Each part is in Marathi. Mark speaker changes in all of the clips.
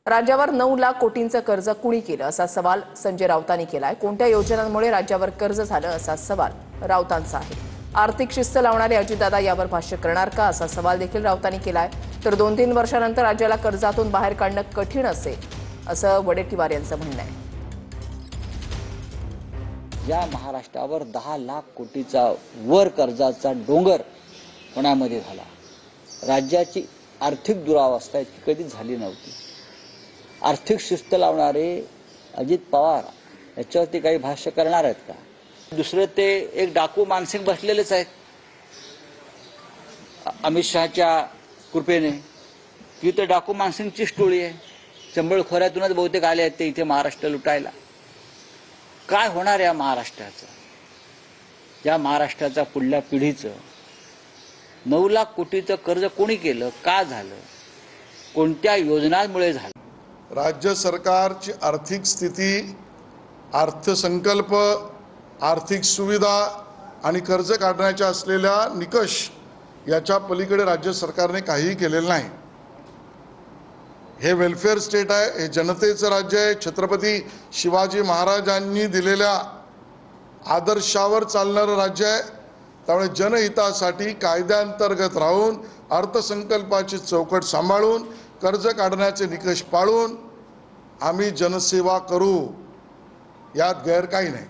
Speaker 1: राज्यावर 9 लाख कोटींचं कर्ज कुणी केलं असा सवाल संजय राऊतांनी केलाय। कोणत्या योजनांमुळे राज्यावर कर्ज झालं असा सवाल राऊतांचा आहे। आर्थिक शिस्त लावणारे अजितदादा यावर भाष्य करणार का असा सवाल देखील राऊतांनी केलाय। तर 2-3 वर्षांनंतर राज्याला कर्जातून बाहेर काढणं कठीण असेल असं वडेट्टीवार यांचं म्हणणं आहे।
Speaker 2: या महाराष्ट्रावर 10 लाख कोटीचा वर कर्जाचा डोंगर पुण्यामध्ये झाला। राज्याची आर्थिक दुरावस्था इतकी कधी झाली नव्हती। आर्थिक शिस्त लावणारे अजित पवार याच्यावरती काही भाष्य करणार आहेत का? दुसरे ते एक डाकू मानसिंग बसलेलेच आहेत अमित शहाच्या कृपेने। की तर डाकू मानसिंगची टोळी आहे। चंबळ खोऱ्यातूनच बहुतेक आले आहेत ते इथे महाराष्ट्र लुटायला। काय होणार या महाराष्ट्राचं? या महाराष्ट्राच्या पुढल्या पिढीचं 9 लाख कोटीचं कर्ज कोणी केलं, का झालं, कोणत्या योजनांमुळे झालं?
Speaker 3: राज्य सरकारची आर्थिक स्थिती, अर्थसंकल्प, आर्थिक सुविधा आणि कर्ज काढण्याच्या असलेल्या निकष याच्या पलीकडे राज्य सरकारने काहीही केलेलं नाही। हे वेलफेअर स्टेट आहे, हे जनतेचं राज्य आहे। छत्रपती शिवाजी महाराजांनी दिलेल्या आदर्शावर चालणारं राज्य आहे। त्यामुळे जनहितासाठी कायद्याअंतर्गत राहून अर्थसंकल्पाची चौकट सांभाळून कर्ज काढण्याचे निकष पाळून आम्ही जनसेवा करू, यात गैर काही नाही।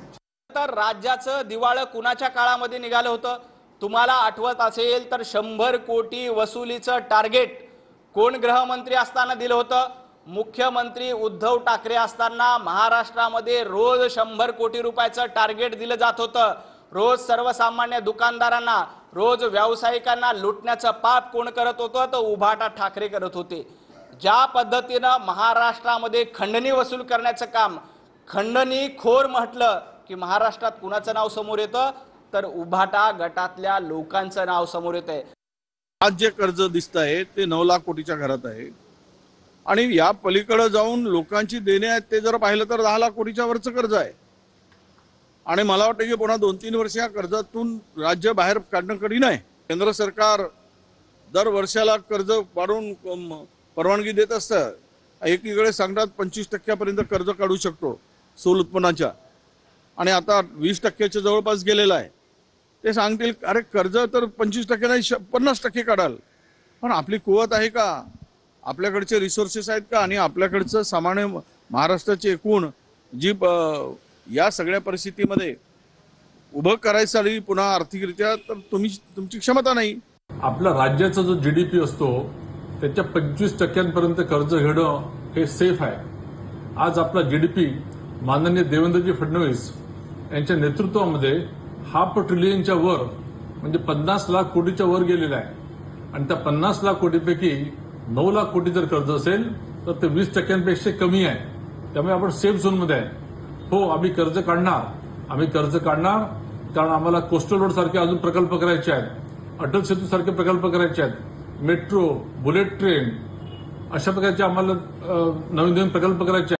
Speaker 4: तर राज्याचं दिवाळं कुणाच्या काळामध्ये निघालं होतं? तुम्हाला आठवत असेल तर 100 कोटी वसुलीचं टार्गेट कोण गृहमंत्री असताना दिलं होतं? मुख्यमंत्री उद्धव ठाकरे असताना महाराष्ट्रामध्ये रोज 100 कोटी रुपयाचं टार्गेट दिलं जात होतं। रोज सर्वसामान्य दुकानदारांना, रोज व्यावसायिकांना लुटण्याचं पाप कोण करत होतं? तर उभाटा ठाकरे करत होते। ज्या पद्धतीनं महाराष्ट्रामध्ये खंडणी वसूल करण्याचं काम, खंडणी खोर म्हटलं की महाराष्ट्रात कुणाचं नाव समोर येतं? तर उभाटा गटातल्या लोकांचं नाव समोर येतंय।
Speaker 5: आज जे कर्ज दिसत आहे ते 9 लाख कोटीच्या घरात आहे आणि या पलीकडे जाऊन लोकांची देणे आहेत ते जर पाहिलं तर 10 लाख कोटीच्या वरचं कर्ज आहे। आणि मला वाटतं की पुन्हा 2-3 वर्ष या कर्जातून राज्य बाहेर काढणं कठीण आहे। केंद्र सरकार दर वर्षाला कर्ज वाढवून परवानगी देत असतं। एकीकडे सांगतात 25% पर्यंत कर्ज काढू शकतो स्थूल उत्पन्नाच्या, आणि आता 20% जवळपास गेलेला आहे। ते सांगतील अरे कर्ज तर 25% नाही 50% काढाल, पण आपली कुवत आहे का? आपल्याकडचे रिसोर्सेस आहेत का? आणि आपल्याकडचं सामान्य महाराष्ट्राची एकूण जी या सगळ्या परिस्थितीमध्ये उभं करायसाठी पुन्हा आर्थिकरित्या तर तुमची क्षमता नाही।
Speaker 6: आपल्या राज्याचा जो जीडीपी असतो त्याच्या 25% कर्ज घेणं हे सेफ आहे। आज आपला जीडीपी माननीय देवेंद्रजी फडणवीस यांच्या नेतृत्वामध्ये 500 ट्रिलियनच्या वर म्हणजे 50 लाख कोटीच्या वर गेलेला आहे। आणि त्या 50 लाख कोटीपैकी 9 लाख कोटी जर कर्ज असेल तर ते 20% कमी आहे। त्यामुळे आपण सेफ झोनमध्ये आहे। हो, आम्ही कर्ज काढणार कारण आम्हाला कोस्टल रोड सारखे अजून प्रकल्प करायचे आहेत, अटल सेतू सारखे प्रकल्प करायचे आहेत, मेट्रो, बुलेट ट्रेन अशा प्रकारचे आम्हाला नवीन प्रकल्प करायचे आहेत।